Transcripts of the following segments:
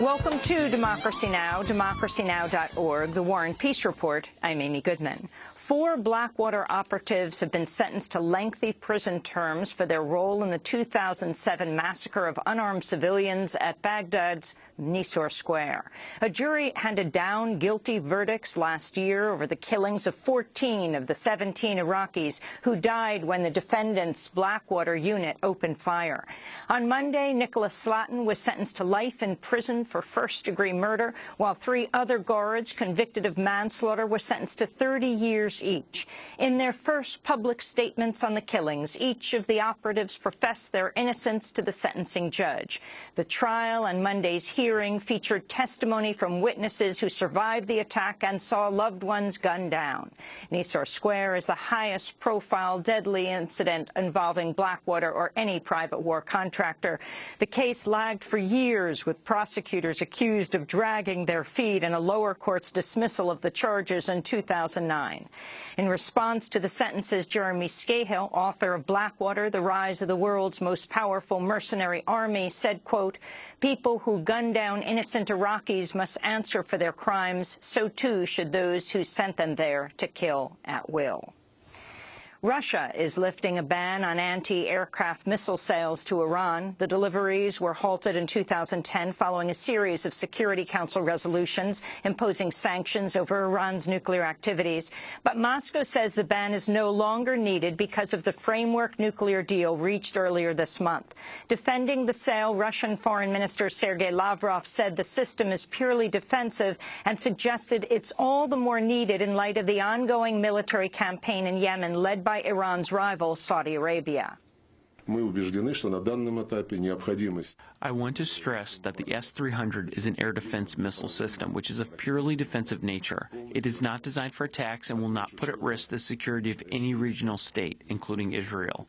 Welcome to Democracy Now!, democracynow.org, the War and Peace Report. I'm Amy Goodman. 4 Blackwater operatives have been sentenced to lengthy prison terms for their role in the 2007 massacre of unarmed civilians at Baghdad's Nisoor Square. A jury handed down guilty verdicts last year over the killings of 14 of the 17 Iraqis who died when the defendants' Blackwater unit opened fire. On Monday, Nicholas Slatton was sentenced to life in prison for first-degree murder, while 3 other guards convicted of manslaughter were sentenced to 30 years each. In their first public statements on the killings, each of the operatives professed their innocence to the sentencing judge. The trial and Monday's hearing featured testimony from witnesses who survived the attack and saw loved ones gunned down. Nisoor Square is the highest-profile deadly incident involving Blackwater or any private war contractor. The case lagged for years, with prosecutors accused of dragging their feet in a lower court's dismissal of the charges in 2009. In response to the sentences, Jeremy Scahill, author of Blackwater, The Rise of the World's Most Powerful Mercenary Army, said, quote, "People who gun down innocent Iraqis must answer for their crimes. So too should those who sent them there to kill at will." Russia is lifting a ban on anti-aircraft missile sales to Iran. The deliveries were halted in 2010 following a series of Security Council resolutions imposing sanctions over Iran's nuclear activities. But Moscow says the ban is no longer needed because of the framework nuclear deal reached earlier this month. Defending the sale, Russian Foreign Minister Sergei Lavrov said the system is purely defensive and suggested it's all the more needed in light of the ongoing military campaign in Yemen led by Iran's rival, Saudi Arabia. I want to stress that the S-300 is an air defense missile system, which is of purely defensive nature. It is not designed for attacks and will not put at risk the security of any regional state, including Israel.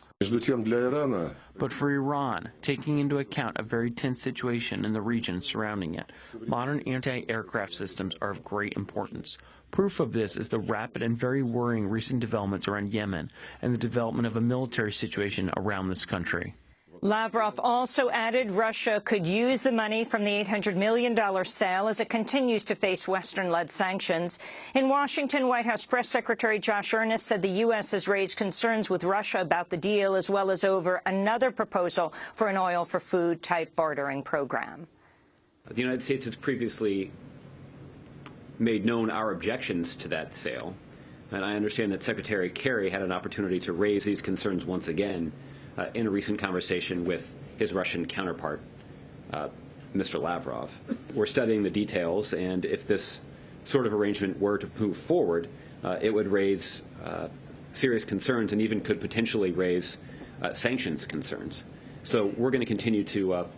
But for Iran, taking into account a very tense situation in the region surrounding it, modern anti-aircraft systems are of great importance. Proof of this is the rapid and very worrying recent developments around Yemen and the development of a military situation around this country. Lavrov also added Russia could use the money from the $800 million sale as it continues to face Western-led sanctions. In Washington, White House Press Secretary Josh Earnest said the U.S. has raised concerns with Russia about the deal, as well as over another proposal for an oil-for-food-type bartering program. The United States has previously made known our objections to that sale, and I understand that Secretary Kerry had an opportunity to raise these concerns once again in a recent conversation with his Russian counterpart, Mr. Lavrov. We're studying the details, and if this sort of arrangement were to move forward, it would raise serious concerns and even could potentially raise sanctions concerns. So we're going to continue to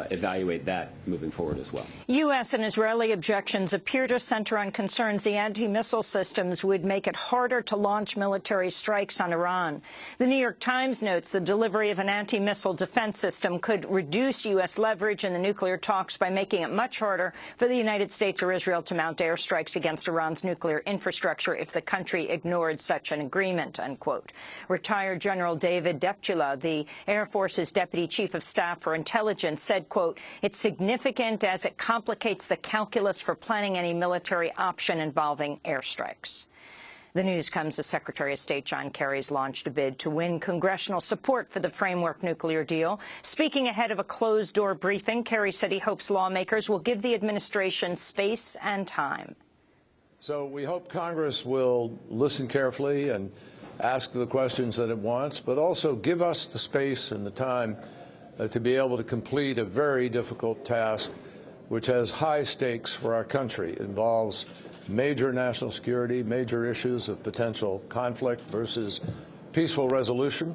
evaluate that moving forward as well. U.S. and Israeli objections appear to center on concerns the anti-missile systems would make it harder to launch military strikes on Iran. The New York Times notes the delivery of an anti-missile defense system could reduce U.S. leverage in the nuclear talks by making it much harder for the United States or Israel to mount airstrikes against Iran's nuclear infrastructure if the country ignored such an agreement, unquote. Retired General David Deptula, the Air Force's Deputy Chief of Staff for Intelligence, said, quote, "It's significant as it complicates the calculus for planning any military option involving airstrikes." The news comes as Secretary of State John Kerry's launched a bid to win congressional support for the framework nuclear deal. Speaking ahead of a closed-door briefing, Kerry said he hopes lawmakers will give the administration space and time. So we hope Congress will listen carefully and ask the questions that it wants, but also give us the space and the time to be able to complete a very difficult task, which has high stakes for our country. It involves major national security, major issues of potential conflict versus peaceful resolution.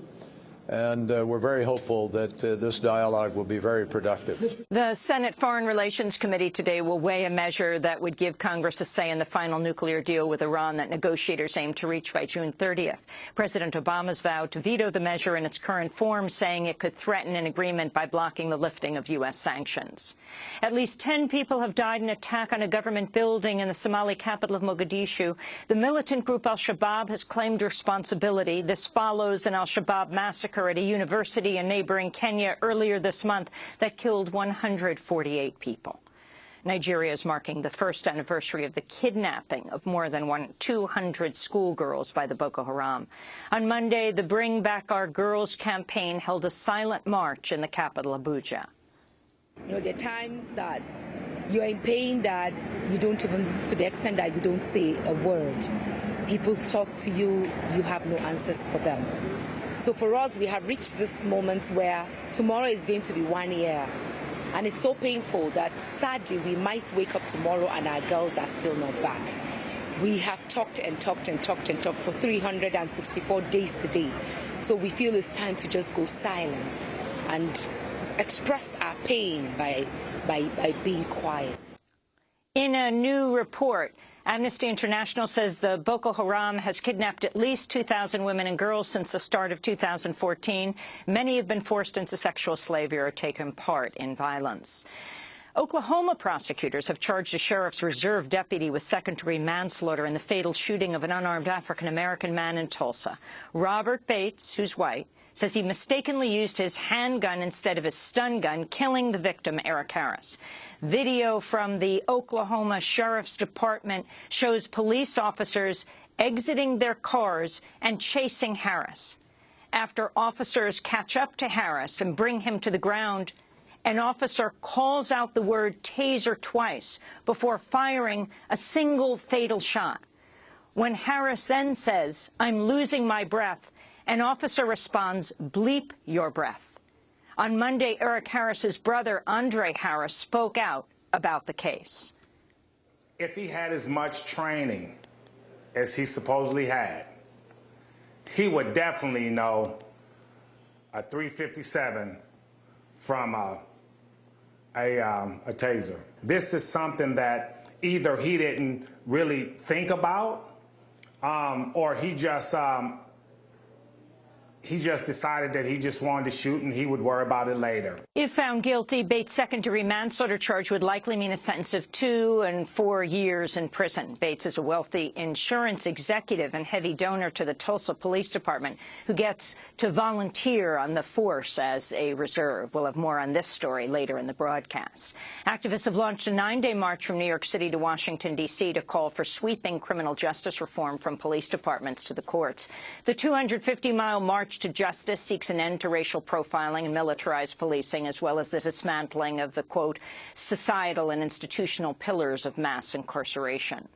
And we're very hopeful that this dialogue will be very productive. The Senate Foreign Relations Committee today will weigh a measure that would give Congress a say in the final nuclear deal with Iran that negotiators aim to reach by June 30th. President Obama's vowed to veto the measure in its current form, saying it could threaten an agreement by blocking the lifting of U.S. sanctions. At least 10 people have died in an attack on a government building in the Somali capital of Mogadishu. The militant group al-Shabab has claimed responsibility. This follows an al-Shabab massacre at a university in neighboring Kenya earlier this month that killed 148 people. Nigeria is marking the first anniversary of the kidnapping of more than 200 schoolgirls by the Boko Haram. On Monday, the Bring Back Our Girls campaign held a silent march in the capital, Abuja. You know, there are times that you're in pain that you don't even, to the extent that you don't say a word. People talk to you, you have no answers for them. So for us, we have reached this moment where tomorrow is going to be 1 year. And it's so painful that sadly we might wake up tomorrow and our girls are still not back. We have talked and talked and talked and talked for 364 days today. So we feel it's time to just go silent and express our pain by being quiet. In a new report, Amnesty International says the Boko Haram has kidnapped at least 2,000 women and girls since the start of 2014. Many have been forced into sexual slavery or taken part in violence. Oklahoma prosecutors have charged a sheriff's reserve deputy with second-degree manslaughter in the fatal shooting of an unarmed African-American man in Tulsa. Robert Bates, who's white, says he mistakenly used his handgun instead of his stun gun, killing the victim, Eric Harris. Video from the Oklahoma Sheriff's Department shows police officers exiting their cars and chasing Harris. After officers catch up to Harris and bring him to the ground, an officer calls out the word taser twice before firing a single fatal shot. When Harris then says, "I'm losing my breath," an officer responds, "Bleep your breath." On Monday, Eric Harris's brother, Andre Harris, spoke out about the case. If he had as much training as he supposedly had, he would definitely know a 357 from a taser. This is something that either he didn't really think about, or he just decided that he just wanted to shoot and he would worry about it later. If found guilty, Bates' second-degree manslaughter charge would likely mean a sentence of 2 and 4 years in prison. Bates is a wealthy insurance executive and heavy donor to the Tulsa Police Department, who gets to volunteer on the force as a reserve. We'll have more on this story later in the broadcast. Activists have launched a 9-day march from New York City to Washington, D.C. to call for sweeping criminal justice reform from police departments to the courts. The 250-mile march to justice seeks an end to racial profiling and militarized policing, as well as the dismantling of the, quote, societal and institutional pillars of mass incarceration.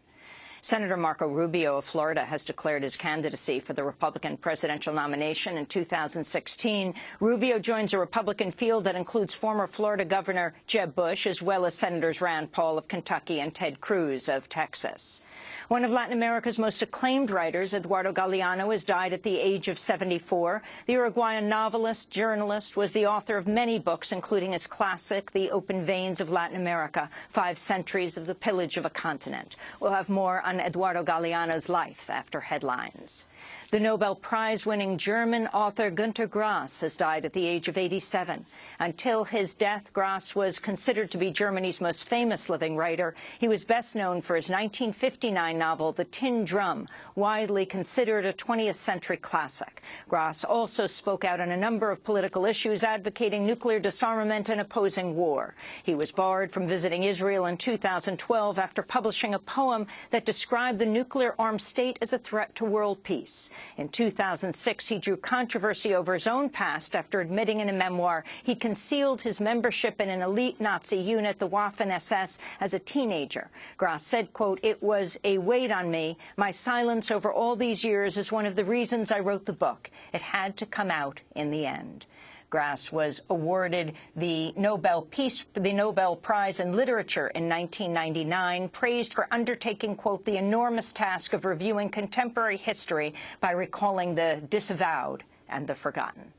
Senator Marco Rubio of Florida has declared his candidacy for the Republican presidential nomination in 2016. Rubio joins a Republican field that includes former Florida Governor Jeb Bush, as well as Senators Rand Paul of Kentucky and Ted Cruz of Texas. One of Latin America's most acclaimed writers, Eduardo Galeano, has died at the age of 74. The Uruguayan novelist, journalist, was the author of many books, including his classic, The Open Veins of Latin America, 5 Centuries of the Pillage of a Continent. We'll have more on Eduardo Galeano's life after headlines. The Nobel Prize-winning German author Günter Grass has died at the age of 87. Until his death, Grass was considered to be Germany's most famous living writer. He was best known for his 1959 novel, The Tin Drum, widely considered a 20th century classic. Grass also spoke out on a number of political issues, advocating nuclear disarmament and opposing war. He was barred from visiting Israel in 2012 after publishing a poem that described the nuclear-armed state as a threat to world peace. In 2006, he drew controversy over his own past after admitting in a memoir he concealed his membership in an elite Nazi unit, the Waffen-SS, as a teenager. Grass said, quote, "It was a weight on me. My silence over all these years is one of the reasons I wrote the book. It had to come out in the end." Grass was awarded the Nobel Prize in Literature in 1999, praised for undertaking, quote, "the enormous task of reviewing contemporary history by recalling the disavowed and the forgotten."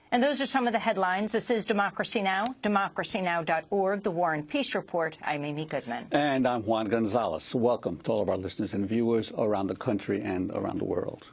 And those are some of the headlines. This is Democracy Now!, democracynow.org, The War and Peace Report. I'm Amy Goodman. And I'm Juan Gonzalez. Welcome to all of our listeners and viewers around the country and around the world.